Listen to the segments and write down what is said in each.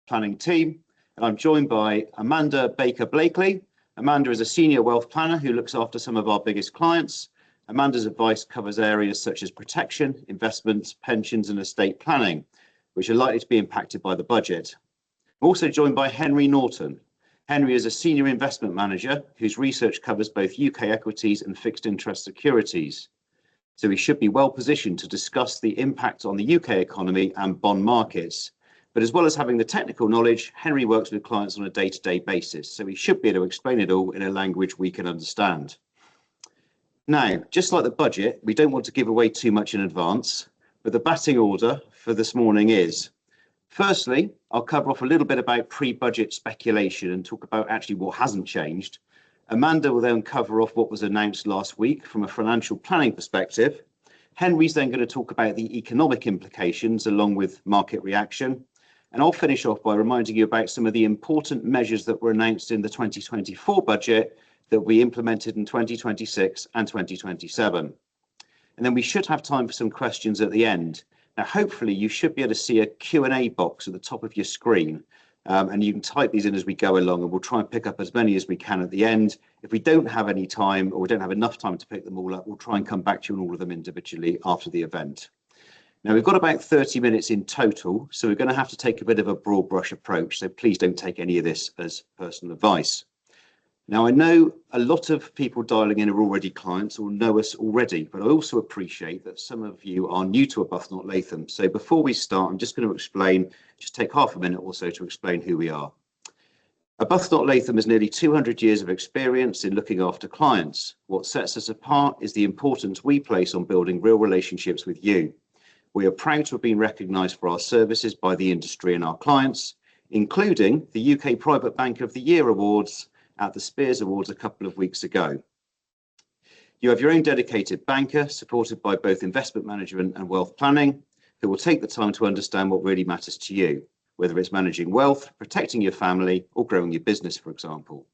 planning team, and I'm joined by Amanda Baker-Blakely. Amanda is a senior wealth planner who looks after some of our biggest clients. Amanda's advice covers areas such as protection, investments, pensions, and estate planning, which are likely to be impacted by the budget. I'm also joined by Henry Norton. Henry is a senior investment manager whose research covers both UK equities and fixed interest securities. So he should be well positioned to discuss the impact on the UK economy and bond markets. But as well as having the technical knowledge, Henry works with clients on a day-to-day basis. So he should be able to explain it all in a language we can understand. Now, just like the budget, we don't want to give away too much in advance, but the batting order for this morning is, firstly, I'll cover off a little bit about pre-budget speculation and talk about actually what hasn't changed. Amanda will then cover off what was announced last week from a financial planning perspective. Henry's then going to talk about the economic implications along with market reaction. And I'll finish off by reminding you about some of the important measures that were announced in the 2024 budget that we implemented in 2026 and 2027. And then we should have time for some questions at the end. Now, hopefully you should be able to see a Q&A box at the top of your screen. And you can type these in as we go along, and we'll try and pick up as many as we can at the end. If we don't have any time or we don't have enough time to pick them all up, we'll try and come back to you on all of them individually after the event. Now, we've got about 30 minutes in total, so we're going to have to take a bit of a broad brush approach. So please don't take any of this as personal advice. Now, I know a lot of people dialing in are already clients or know us already, but I also appreciate that some of you are new to Arbuthnot Latham. So before we start, I'm just going to just take half a minute or so to explain who we are. Arbuthnot Latham has nearly 200 years of experience in looking after clients. What sets us apart is the importance we place on building real relationships with you. We are proud to have been recognised for our services by the industry and our clients, including the UK Private Bank of the Year Awards at the Spears Awards a couple of weeks ago. You have your own dedicated banker, supported by both investment management and wealth planning, who will take the time to understand what really matters to you, whether it's managing wealth, protecting your family, or growing your business, for example.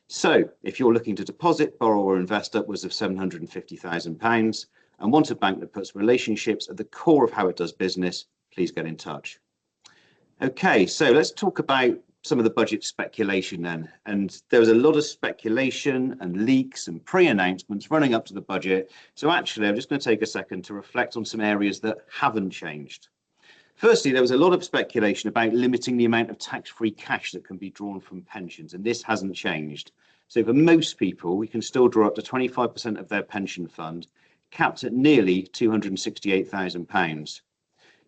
So if you're looking to deposit, borrow, or invest upwards of £750,000 and want a bank that puts relationships at the core of how it does business, please get in touch. Okay, so let's talk about some of the budget speculation then. And there was a lot of speculation and leaks and pre-announcements running up to the budget. So actually, I'm just going to take a second to reflect on some areas that haven't changed. Firstly, there was a lot of speculation about limiting the amount of tax-free cash that can be drawn from pensions, and this hasn't changed. So for most people, we can still draw up to 25% of their pension fund, capped at nearly £268,000.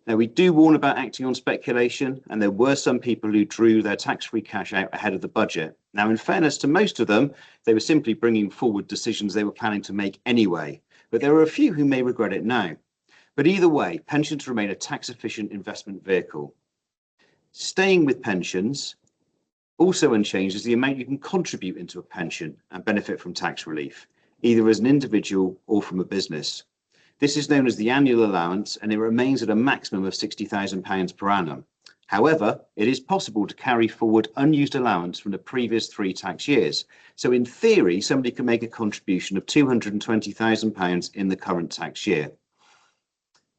Now, we do warn about acting on speculation, and there were some people who drew their tax-free cash out ahead of the budget. Now, in fairness to most of them, they were simply bringing forward decisions they were planning to make anyway, but there are a few who may regret it now. But either way, pensions remain a tax-efficient investment vehicle. Staying with pensions, also unchanged is the amount you can contribute into a pension and benefit from tax relief, either as an individual or from a business. This is known as the annual allowance, and it remains at a maximum of £60,000 per annum. However, it is possible to carry forward unused allowance from the previous 3 tax years. So in theory, somebody can make a contribution of £220,000 in the current tax year.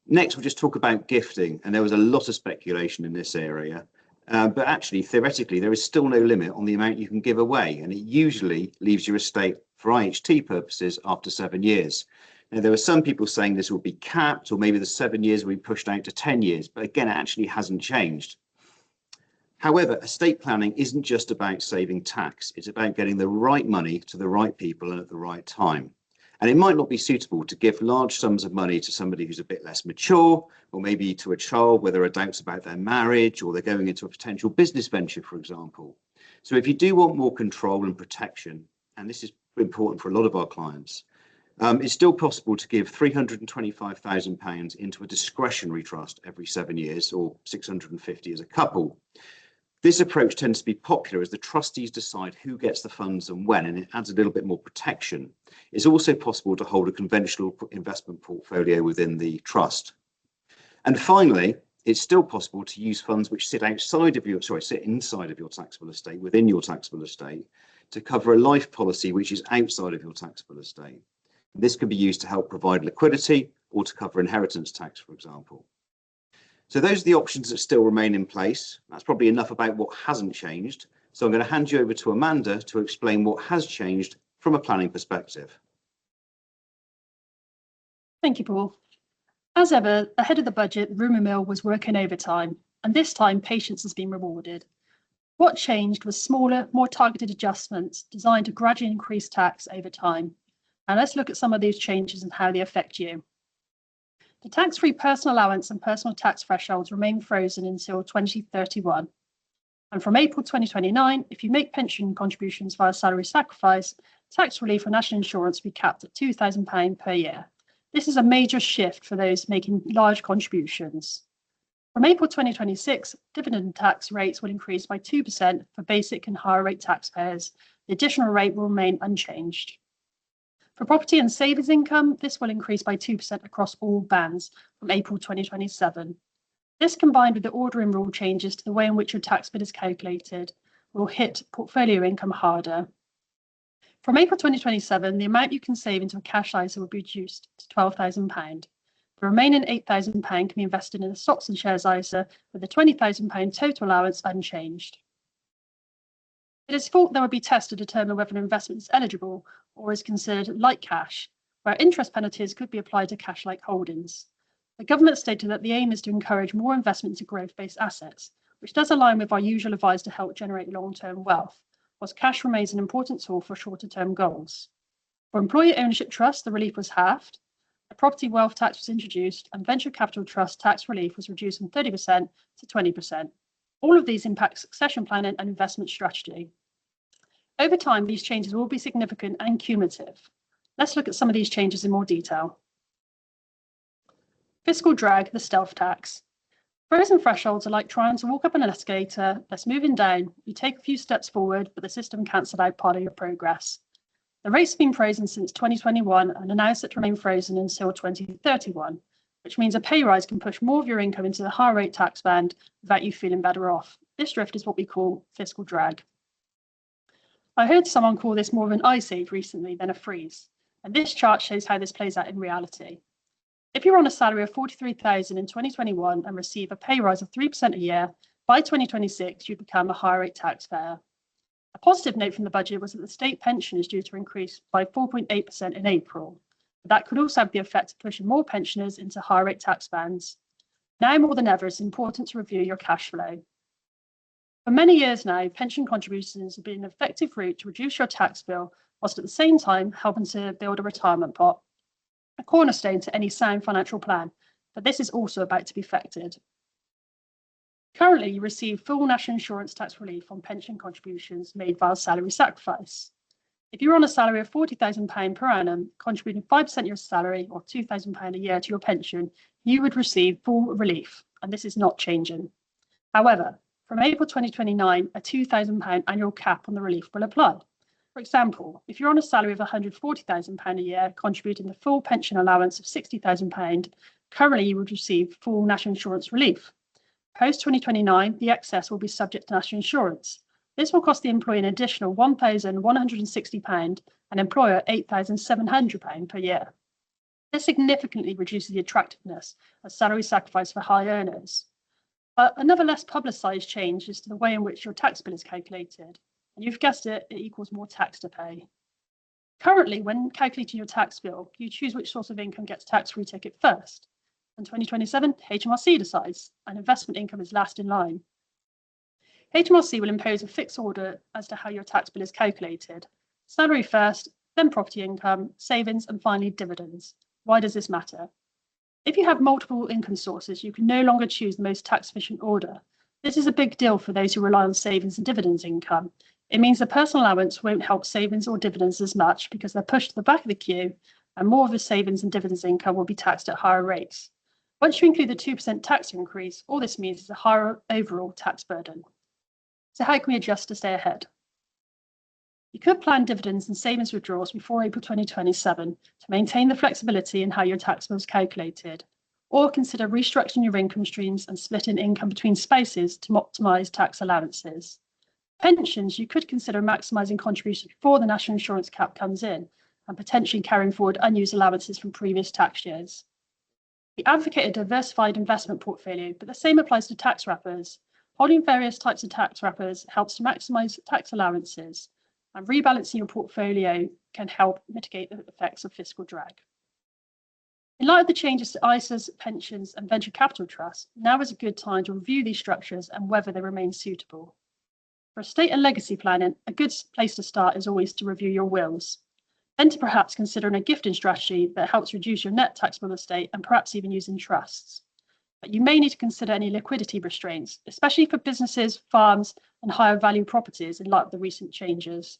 Next, we'll just talk about gifting, and there was a lot of speculation in this area. But actually, theoretically, there is still no limit on the amount you can give away, and it usually leaves your estate for IHT purposes after 7 years. Now, there were some people saying this will be capped, or maybe the 7 years will be pushed out to 10 years, but again, it actually hasn't changed. However, estate planning isn't just about saving tax, it's about getting the right money to the right people and at the right time. And it might not be suitable to give large sums of money to somebody who's a bit less mature, or maybe to a child where there are doubts about their marriage, or they're going into a potential business venture, for example. So if you do want more control and protection, and this is important for a lot of our clients, it's still possible to give £325,000 into a discretionary trust every 7 years, or 650 as a couple. This approach tends to be popular as the trustees decide who gets the funds and when, and it adds a little bit more protection. It's also possible to hold a conventional investment portfolio within the trust. And finally, it's still possible to use funds which sit inside of your taxable estate, within your taxable estate, to cover a life policy which is outside of your taxable estate. This can be used to help provide liquidity or to cover inheritance tax, for example. So those are the options that still remain in place. That's probably enough about what hasn't changed. So I'm going to hand you over to Amanda to explain what has changed from a planning perspective. Thank you, Paul. As ever, ahead of the budget, rumour mill was working overtime, and this time patience has been rewarded. What changed was smaller, more targeted adjustments designed to gradually increase tax over time. Now let's look at some of these changes and how they affect you. The tax-free personal allowance and personal tax thresholds remain frozen until 2031. And from April 2029, if you make pension contributions via salary sacrifice, tax relief for national insurance will be capped at £2,000 per year. This is a major shift for those making large contributions. From April 2026, dividend tax rates will increase by 2% for basic and higher rate taxpayers. The additional rate will remain unchanged. For property and savings income, this will increase by 2% across all bands from April 2027. This, combined with the ordering rule changes to the way in which your tax bill is calculated, will hit portfolio income harder. From April 2027, the amount you can save into a cash ISA will be reduced to £12,000. The remaining £8,000 can be invested in a stocks and shares ISA with the £20,000 total allowance unchanged. It is thought there will be tests to determine whether an investment is eligible or is considered like cash, where interest penalties could be applied to cash-like holdings. The government stated that the aim is to encourage more investment into growth-based assets, which does align with our usual advice to help generate long-term wealth, whilst cash remains an important tool for shorter-term goals. For employee ownership trusts, the relief was halved, a property wealth tax was introduced, and venture capital trust tax relief was reduced from 30% to 20%. All of these impact succession planning and investment strategy. Over time, these changes will be significant and cumulative. Let's look at some of these changes in more detail. Fiscal drag, the stealth tax. Frozen thresholds are like trying to walk up an escalator that's moving down. You take a few steps forward, but the system cancels out part of your progress. The rates have been frozen since 2021 and are now set to remain frozen until 2031, which means a pay rise can push more of your income into the higher rate tax band without you feeling better off. This drift is what we call fiscal drag. I heard someone call this more of an ice age recently than a freeze, and this chart shows how this plays out in reality. If you're on a salary of $43,000 in 2021 and receive a pay rise of 3% a year, by 2026 you become a higher rate taxpayer. A positive note from the budget was that the state pension is due to increase by 4.8% in April. But that could also have the effect of pushing more pensioners into higher rate tax bands. Now more than ever, it's important to review your cash flow. For many years now, pension contributions have been an effective route to reduce your tax bill, whilst at the same time helping to build a retirement pot, a cornerstone to any sound financial plan, but this is also about to be affected. Currently, you receive full national insurance tax relief on pension contributions made via salary sacrifice. If you're on a salary of £40,000 per annum, contributing 5% of your salary or £2,000 a year to your pension, you would receive full relief, and this is not changing. However, from April 2029, a £2,000 annual cap on the relief will apply. For example, if you're on a salary of £140,000 a year, contributing the full pension allowance of £60,000, currently you would receive full national insurance relief. Post 2029, the excess will be subject to national insurance. This will cost the employee an additional £1,160 and employer £8,700 per year. This significantly reduces the attractiveness of salary sacrifice for high earners. Another less publicised change is to the way in which your tax bill is calculated. And you've guessed it, it equals more tax to pay. Currently, when calculating your tax bill, you choose which source of income gets tax-free ticket first. In 2027, HMRC decides, and investment income is last in line. HMRC will impose a fixed order as to how your tax bill is calculated. Salary first, then property income, savings, and finally dividends. Why does this matter? If you have multiple income sources, you can no longer choose the most tax-efficient order. This is a big deal for those who rely on savings and dividends income. It means the personal allowance won't help savings or dividends as much because they're pushed to the back of the queue, and more of the savings and dividends income will be taxed at higher rates. Once you include the 2% tax increase, all this means is a higher overall tax burden. So how can we adjust to stay ahead? You could plan dividends and savings withdrawals before April 2027 to maintain the flexibility in how your tax bill is calculated, or consider restructuring your income streams and splitting income between spouses to optimise tax allowances. Pensions, you could consider maximising contributions before the national insurance cap comes in and potentially carrying forward unused allowances from previous tax years. We advocate a diversified investment portfolio, but the same applies to tax wrappers. Holding various types of tax wrappers helps to maximise tax allowances, and rebalancing your portfolio can help mitigate the effects of fiscal drag. In light of the changes to ISAs, pensions, and venture capital trusts, now is a good time to review these structures and whether they remain suitable. For estate and legacy planning, a good place to start is always to review your wills. Then to perhaps considering a gifting strategy that helps reduce your net taxable estate and perhaps even using trusts. But you may need to consider any liquidity restraints, especially for businesses, farms, and higher value properties in light of the recent changes.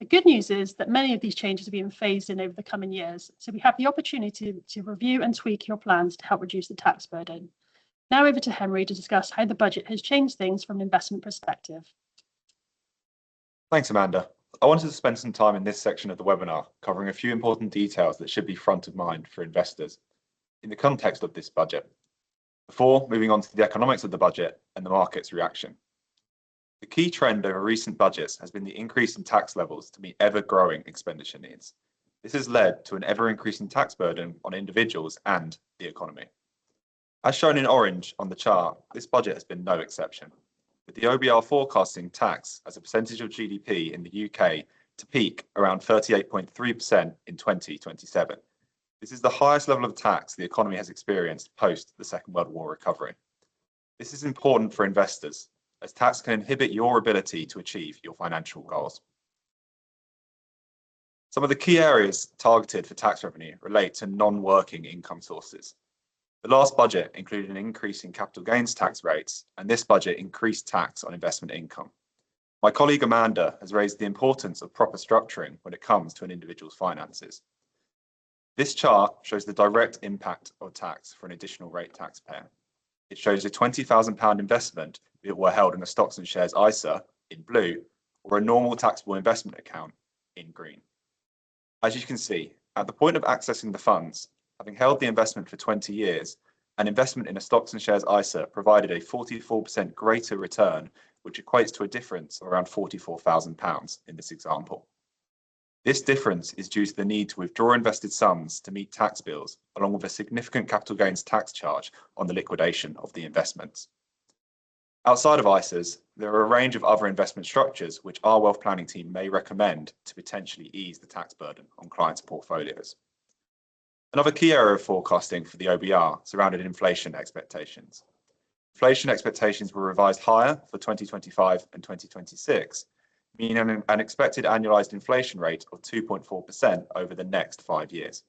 The good news is that many of these changes are being phased in over the coming years, so we have the opportunity to review and tweak your plans to help reduce the tax burden. Now over to Henry to discuss how the budget has changed things from an investment perspective. Thanks, Amanda. I wanted to spend some time in this section of the webinar covering a few important details that should be front of mind for investors in the context of this budget, before moving on to the economics of the budget and the market's reaction. The key trend over recent budgets has been the increase in tax levels to meet ever-growing expenditure needs. This has led to an ever-increasing tax burden on individuals and the economy. As shown in orange on the chart, this budget has been no exception, with the OBR forecasting tax as a percentage of GDP in the UK to peak around 38.3% in 2027. This is the highest level of tax the economy has experienced post the Second World War recovery. This is important for investors, as tax can inhibit your ability to achieve your financial goals. Some of the key areas targeted for tax revenue relate to non-working income sources. The last budget included an increase in capital gains tax rates, and this budget increased tax on investment income. My colleague Amanda has raised the importance of proper structuring when it comes to an individual's finances. This chart shows the direct impact of tax for an additional rate taxpayer. It shows a £20,000 investment if it were held in a stocks and shares ISA in blue, or a normal taxable investment account in green. As you can see, at the point of accessing the funds, having held the investment for 20 years, an investment in a stocks and shares ISA provided a 44% greater return, which equates to a difference of around £44,000 in this example. This difference is due to the need to withdraw invested sums to meet tax bills, along with a significant capital gains tax charge on the liquidation of the investments. Outside of ISAs, there are a range of other investment structures which our wealth planning team may recommend to potentially ease the tax burden on clients' portfolios. Another key area of forecasting for the OBR surrounded inflation expectations. Inflation expectations were revised higher for 2025 and 2026, meaning an expected annualized inflation rate of 2.4% over the next 5 years.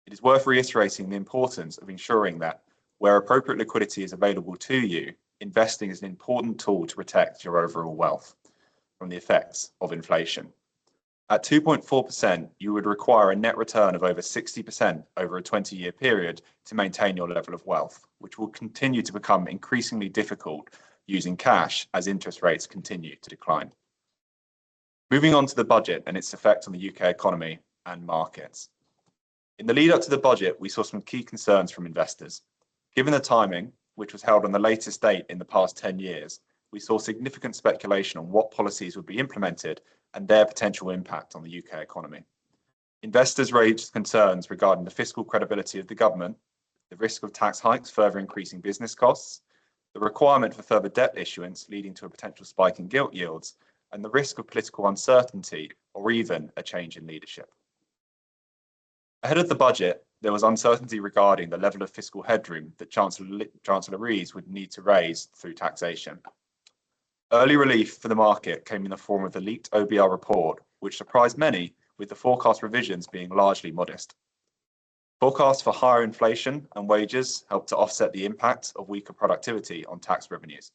It is worth reiterating the importance of ensuring that where appropriate liquidity is available to you, investing is an important tool to protect your overall wealth from the effects of inflation. At 2.4%, you would require a net return of over 60% over a 20-year period to maintain your level of wealth, which will continue to become increasingly difficult using cash as interest rates continue to decline. Moving on to the budget and its effect on the UK economy and markets. In the lead up to the budget, we saw some key concerns from investors. Given the timing, which was held on the latest date in the past 10 years, we saw significant speculation on what policies would be implemented and their potential impact on the UK economy. Investors raised concerns regarding the fiscal credibility of the government, the risk of tax hikes further increasing business costs, the requirement for further debt issuance leading to a potential spike in gilt yields, and the risk of political uncertainty or even a change in leadership. Ahead of the budget, there was uncertainty regarding the level of fiscal headroom that Chancellor Rees would need to raise through taxation. Early relief for the market came in the form of the leaked OBR report, which surprised many, with the forecast revisions being largely modest. Forecasts for higher inflation and wages helped to offset the impact of weaker productivity on tax revenues.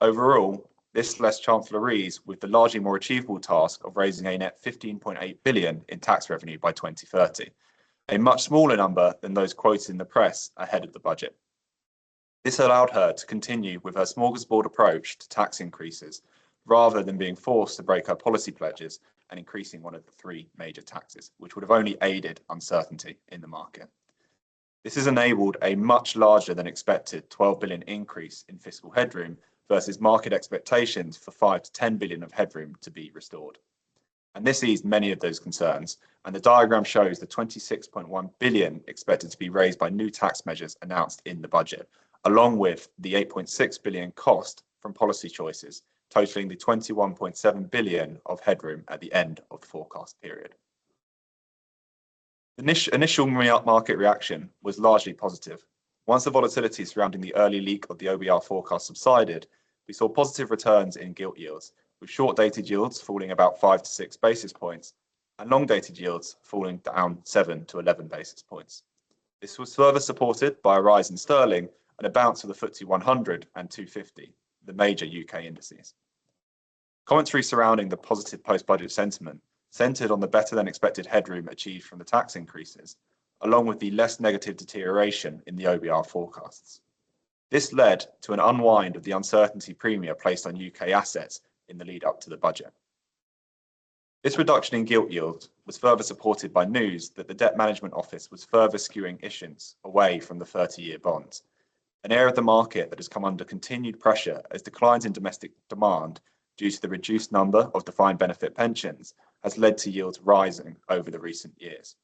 Overall, this left Chancellor Rees with the largely more achievable task of raising a net £15.8 billion in tax revenue by 2030, a much smaller number than those quoted in the press ahead of the budget. This allowed her to continue with her smorgasbord approach to tax increases, rather than being forced to break her policy pledges and increasing one of the 3 major taxes, which would have only aided uncertainty in the market. This has enabled a much larger than expected £12 billion increase in fiscal headroom versus market expectations for £5 to £10 billion of headroom to be restored. And this eased many of those concerns, and the diagram shows the 26.1 billion expected to be raised by new tax measures announced in the budget, along with the 8.6 billion cost from policy choices, totaling the 21.7 billion of headroom at the end of the forecast period. The initial market reaction was largely positive. Once the volatility surrounding the early leak of the OBR forecast subsided, we saw positive returns in gilt yields, with short-dated yields falling about 5 to 6 basis points, and long-dated yields falling down 7 to 11 basis points. This was further supported by a rise in sterling and a bounce of the FTSE 100 and 250, the major UK indices. Commentary surrounding the positive post-budget sentiment centred on the better-than-expected headroom achieved from the tax increases, along with the less negative deterioration in the OBR forecasts. This led to an unwind of the uncertainty premium placed on UK assets in the lead up to the budget. This reduction in gilt yield was further supported by news that the Debt Management Office was further skewing issuance away from the 30-year bonds, an area of the market that has come under continued pressure as declines in domestic demand due to the reduced number of defined benefit pensions has led to yields rising over the recent years.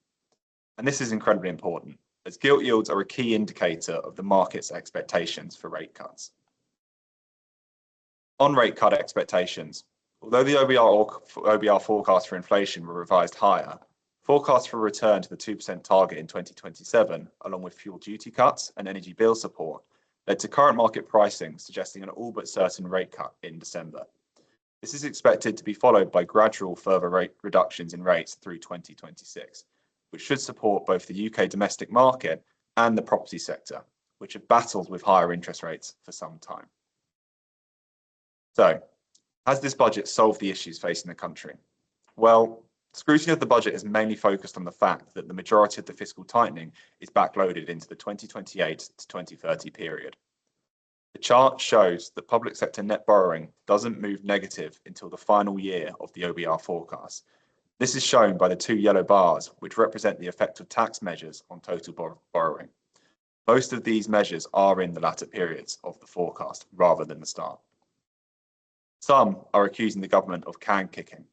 And this is incredibly important, as gilt yields are a key indicator of the market's expectations for rate cuts. On rate cut expectations, although the OBR forecasts for inflation were revised higher, forecasts for a return to the 2% target in 2027, along with fuel duty cuts and energy bill support, led to current market pricing suggesting an all but certain rate cut in December. This is expected to be followed by gradual further rate reductions in rates through 2026, which should support both the UK domestic market and the property sector, which have battled with higher interest rates for some time. So, has this budget solved the issues facing the country? Well, scrutiny of the budget is mainly focused on the fact that the majority of the fiscal tightening is backloaded into the 2028 to 2030 period. The chart shows that public sector net borrowing doesn't move negative until the final year of the OBR forecast. This is shown by the two yellow bars, which represent the effect of tax measures on total borrowing. Most of these measures are in the latter periods of the forecast rather than the start. Some are accusing the government of can kicking,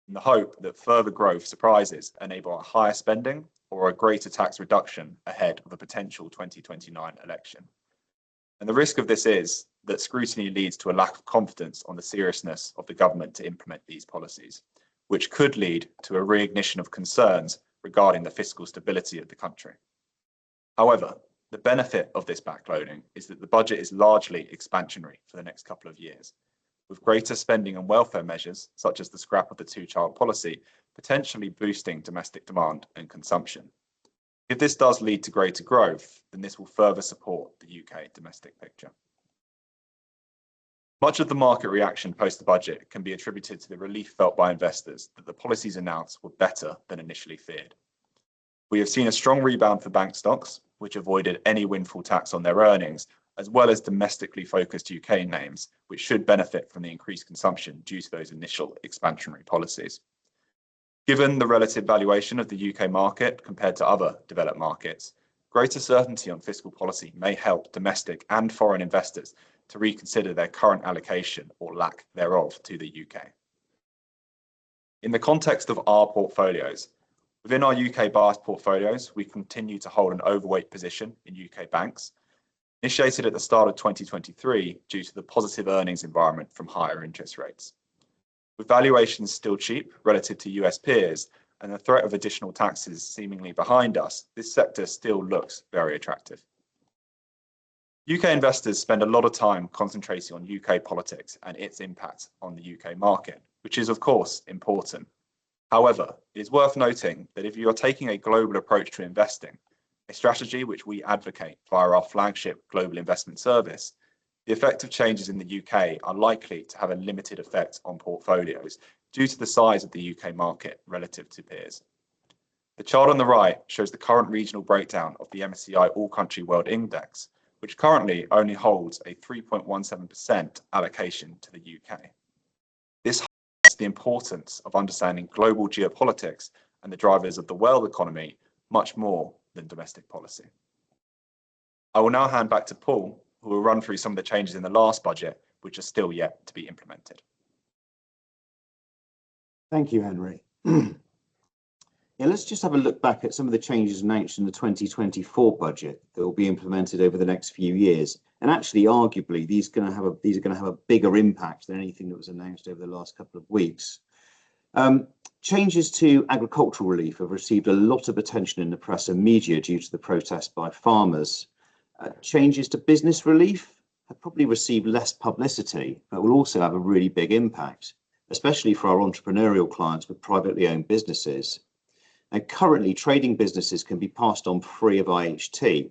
in the hope that further growth surprises enable a higher spending or a greater tax reduction ahead of a potential 2029 election. And the risk of this is that scrutiny leads to a lack of confidence on the seriousness of the government to implement these policies, which could lead to a reignition of concerns regarding the fiscal stability of the country. However, the benefit of this backloading is that the budget is largely expansionary for the next couple of years, with greater spending and welfare measures, such as the scrap of the two-child policy, potentially boosting domestic demand and consumption. If this does lead to greater growth, then this will further support the UK domestic picture. Much of the market reaction post the budget can be attributed to the relief felt by investors that the policies announced were better than initially feared. We have seen a strong rebound for bank stocks, which avoided any windfall tax on their earnings, as well as domestically focused UK names, which should benefit from the increased consumption due to those initial expansionary policies. Given the relative valuation of the UK market compared to other developed markets, greater certainty on fiscal policy may help domestic and foreign investors to reconsider their current allocation or lack thereof to the UK. In the context of our portfolios, within our UK biased portfolios, we continue to hold an overweight position in UK banks, initiated at the start of 2023 due to the positive earnings environment from higher interest rates. With valuations still cheap relative to US peers and the threat of additional taxes seemingly behind us, this sector still looks very attractive. UK investors spend a lot of time concentrating on UK politics and its impact on the UK market, which is of course important. However, it is worth noting that if you are taking a global approach to investing, a strategy which we advocate via our flagship global investment service, the effect of changes in the UK are likely to have a limited effect on portfolios due to the size of the UK market relative to peers. The chart on the right shows the current regional breakdown of the MSCI All Country World Index, which currently only holds a 3.17% allocation to the UK. This highlights the importance of understanding global geopolitics and the drivers of the world economy much more than domestic policy. I will now hand back to Paul, who will run through some of the changes in the last budget, which are still yet to be implemented. Thank you, Henry. Yeah, let's just have a look back at some of the changes announced in the 2024 budget that will be implemented over the next few years. And actually, arguably, these are going to have a bigger impact than anything that was announced over the last couple of weeks. Changes to agricultural relief have received a lot of attention in the press and media due to the protest by farmers. Changes to business relief have probably received less publicity, but will also have a really big impact, especially for our entrepreneurial clients with privately owned businesses. Now, currently, trading businesses can be passed on free of IHT,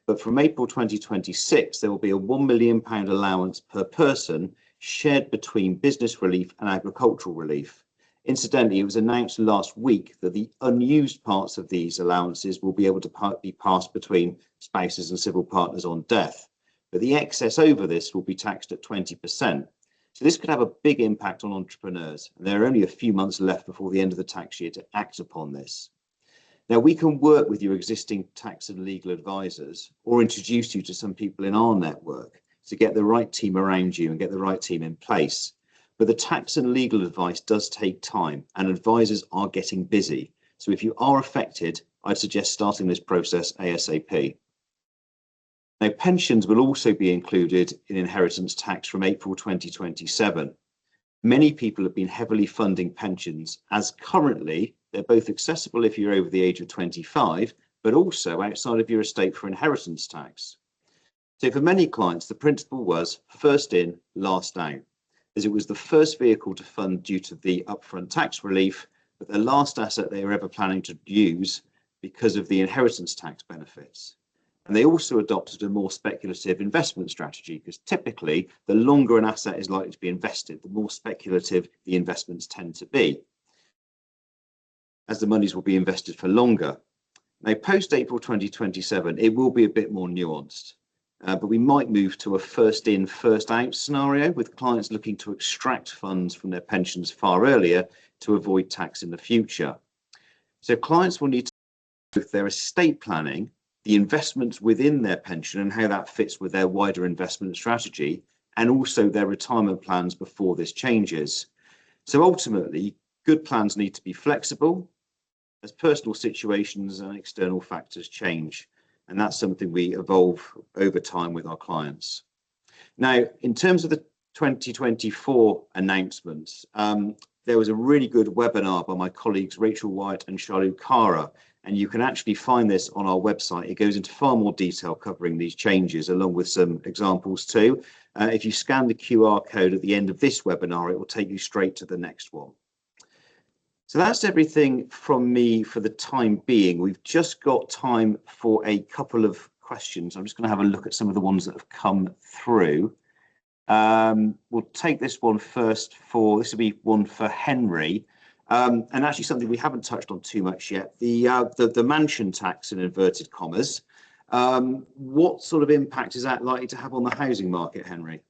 but from April 2026, there will be a £1 million allowance per person shared between business relief and agricultural relief. Incidentally, it was announced last week that the unused parts of these allowances will be able to be passed between spouses and civil partners on death, but the excess over this will be taxed at 20%. So this could have a big impact on entrepreneurs, and there are only a few months left before the end of the tax year to act upon this. Now, we can work with your existing tax and legal advisors or introduce you to some people in our network to get the right team around you and get the right team in place. But the tax and legal advice does take time, and advisors are getting busy. So if you are affected, I'd suggest starting this process ASAP. Now, pensions will also be included in inheritance tax from April 2027. Many people have been heavily funding pensions, as currently they're both accessible if you're over the age of 25, but also outside of your estate for inheritance tax. So for many clients, the principle was first in, last out, as it was the first vehicle to fund due to the upfront tax relief, but the last asset they were ever planning to use because of the inheritance tax benefits. And they also adopted a more speculative investment strategy, because typically the longer an asset is likely to be invested, the more speculative the investments tend to be, as the monies will be invested for longer. Now, post April 2027, it will be a bit more nuanced, but we might move to a first in, first out scenario, with clients looking to extract funds from their pensions far earlier to avoid tax in the future. So clients will need to with their estate planning, the investments within their pension and how that fits with their wider investment strategy, and also their retirement plans before this changes. So ultimately, good plans need to be flexible as personal situations and external factors change. And that's something we evolve over time with our clients. Now, in terms of the 2024 announcements, there was a really good webinar by my colleagues Rachel White and Shalu Kara, and you can actually find this on our website. It goes into far more detail covering these changes, along with some examples too. If you scan the QR code at the end of this webinar, it will take you straight to the next one. So that's everything from me for the time being. We've just got time for a couple of questions. I'm just going to have a look at some of the ones that have come through. We'll take this one first. This will be one for Henry. And actually something we haven't touched on too much yet, the mansion tax in inverted commas. What sort of impact is that likely to have on the housing market, Henry?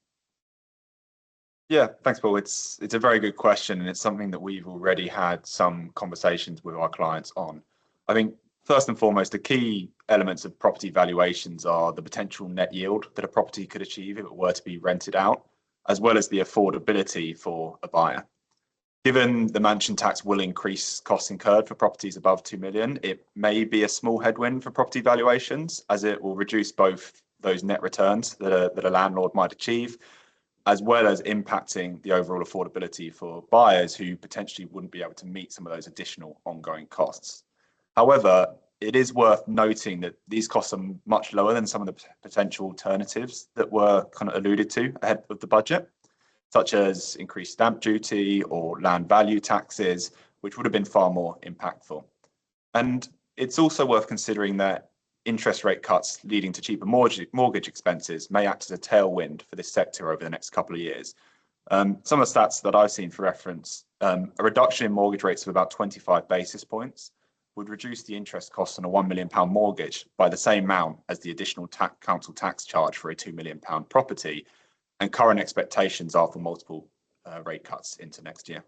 Yeah, thanks, Paul. It's a very good question, and it's something that we've already had some conversations with our clients on. I think first and foremost, the key elements of property valuations are the potential net yield that a property could achieve if it were to be rented out, as well as the affordability for a buyer. Given the mansion tax will increase costs incurred for properties above 2 million, it may be a small headwind for property valuations, as it will reduce both those net returns that a landlord might achieve, as well as impacting the overall affordability for buyers who potentially wouldn't be able to meet some of those additional ongoing costs. However, it is worth noting that these costs are much lower than some of the potential alternatives that were kind of alluded to ahead of the budget, such as increased stamp duty or land value taxes, which would have been far more impactful. And it's also worth considering that interest rate cuts leading to cheaper mortgage expenses may act as a tailwind for this sector over the next couple of years. Some of the stats that I've seen for reference, a reduction in mortgage rates of about 25 basis points would reduce the interest costs on a £1 million mortgage by the same amount as the additional council tax charge for a £2 million property. And current expectations are for multiple rate cuts into next year.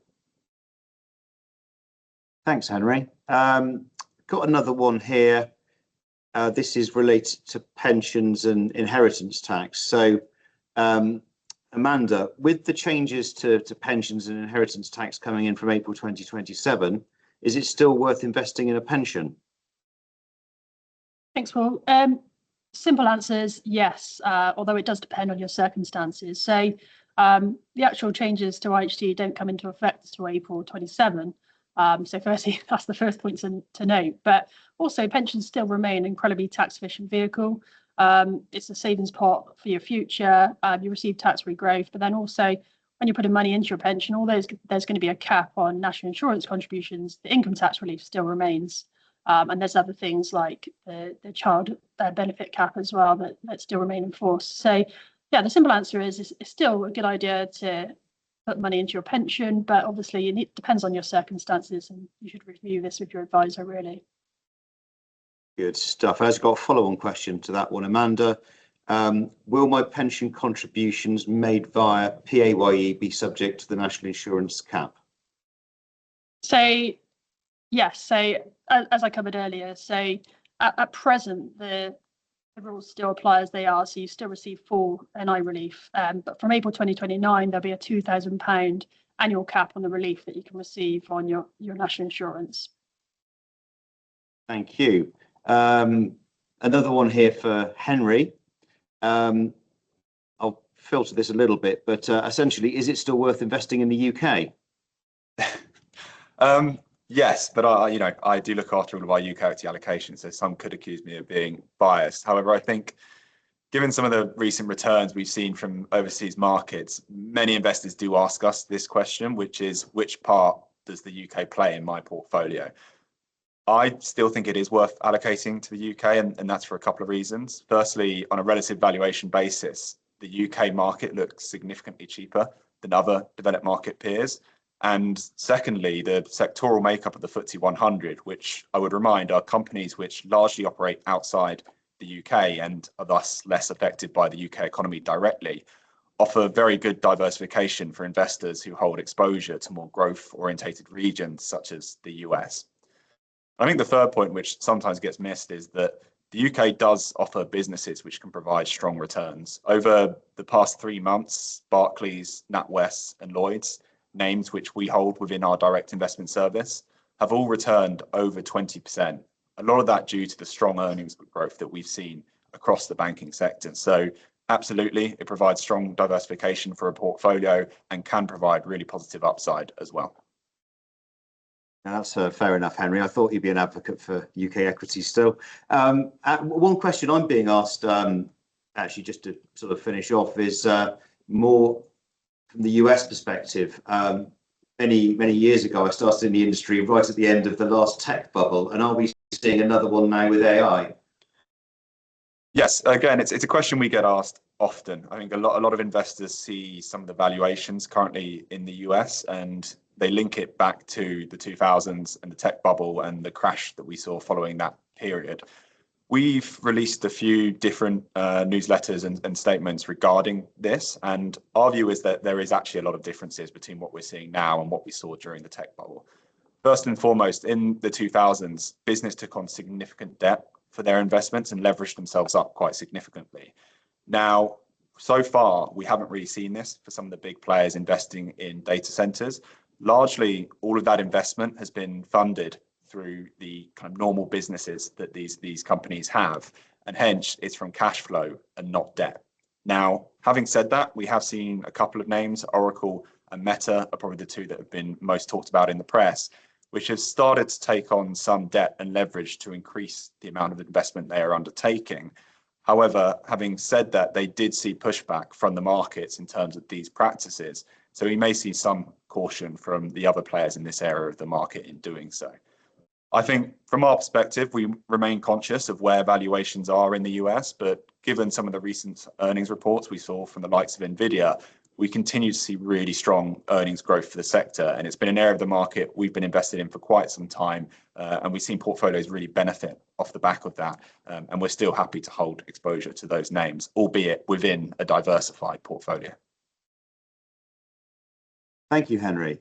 Thanks, Henry. Got another one here. This is related to pensions and inheritance tax. So, Amanda, with the changes to pensions and inheritance tax coming in from April 2027, Is it still worth investing in a pension? Thanks, Paul. Simple answer is yes, although it does depend on your circumstances. So the actual changes to IHT don't come into effect until April 27. So firstly, that's the first point to note. But also, pensions still remain an incredibly tax-efficient vehicle. It's a savings pot for your future. You receive tax-free growth, but then also when you're putting money into your pension, there's going to be a cap on national insurance contributions. The income tax relief still remains. And there's other things like the child benefit cap as well that still remain in force. So yeah, the simple answer is it's still a good idea to put money into your pension, but obviously it depends on your circumstances, and you should review this with your advisor, really. Good stuff. I've got a follow-on question to that one, Amanda. Will my pension contributions made via PAYE be subject to the national insurance cap? So yes, so as I covered earlier, so at present the rules still apply as they are, so you still receive full NI relief, but from April 2029 there'll be a £2,000 annual cap on the relief that you can receive on your national insurance. Thank you. Another one here for Henry. I'll filter this a little bit, but essentially, is it still worth investing in the UK? Yes, but I do look after all of our UK equity allocations, so some could accuse me of being biased. However, I think given some of the recent returns we've seen from overseas markets, many investors do ask us this question, which is, which part does the UK play in my portfolio? I still think it is worth allocating to the UK, and that's for a couple of reasons. Firstly, on a relative valuation basis, the UK market looks significantly cheaper than other developed market peers. And secondly, the sectoral makeup of the FTSE 100, which I would remind are companies which largely operate outside the UK and are thus less affected by the UK economy directly, offer very good diversification for investors who hold exposure to more growth-orientated regions such as the US. I think the third point, which sometimes gets missed, is that the UK does offer businesses which can provide strong returns. Over the past 3 months, Barclays, NatWest and Lloyds, names which we hold within our direct investment service, have all returned over 20%. A lot of that due to the strong earnings growth that we've seen across the banking sector. So absolutely, it provides strong diversification for a portfolio and can provide really positive upside as well. That's fair enough, Henry. I thought you'd be an advocate for UK equities still. One question I'm being asked, actually, just to sort of finish off, is more from the US perspective. Many years ago, I started in the industry right at the end of the last tech bubble, and are we seeing another one now with AI? Yes, again, it's a question we get asked often. I think a lot of investors see some of the valuations currently in the US and they link it back to the 2000s and the tech bubble and the crash that we saw following that period. We've released a few different newsletters and statements regarding this, and our view is that there is actually a lot of differences between what we're seeing now and what we saw during the tech bubble. First and foremost, in the 2000s, business took on significant debt for their investments and leveraged themselves up quite significantly. Now, so far, we haven't really seen this for some of the big players investing in data centers. Largely, all of that investment has been funded through the kind of normal businesses that these companies have, and hence it's from cash flow and not debt. Now, having said that, we have seen a couple of names, Oracle and Meta are probably the two that have been most talked about in the press, which have started to take on some debt and leverage to increase the amount of investment they are undertaking. However, having said that, they did see pushback from the markets in terms of these practices. So we may see some caution from the other players in this area of the market in doing so. I think from our perspective, we remain conscious of where valuations are in the US, but given some of the recent earnings reports we saw from the likes of NVIDIA, we continue to see really strong earnings growth for the sector. And it's been an area of the market we've been invested in for quite some time. And we've seen portfolios really benefit off the back of that. And we're still happy to hold exposure to those names, albeit within a diversified portfolio. Thank you, Henry.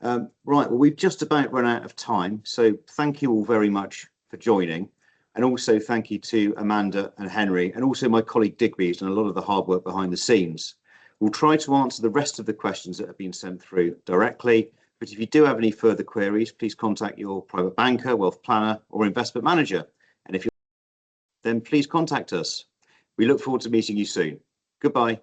Right, well, we've just about run out of time. So thank you all very much for joining. And also thank you to Amanda and Henry, and also my colleague Digby, who's done a lot of the hard work behind the scenes. We'll try to answer the rest of the questions that have been sent through directly, But if you do have any further queries, please contact your private banker, wealth planner, or investment manager. And if you're, then please contact us. We look forward to meeting you soon. Goodbye.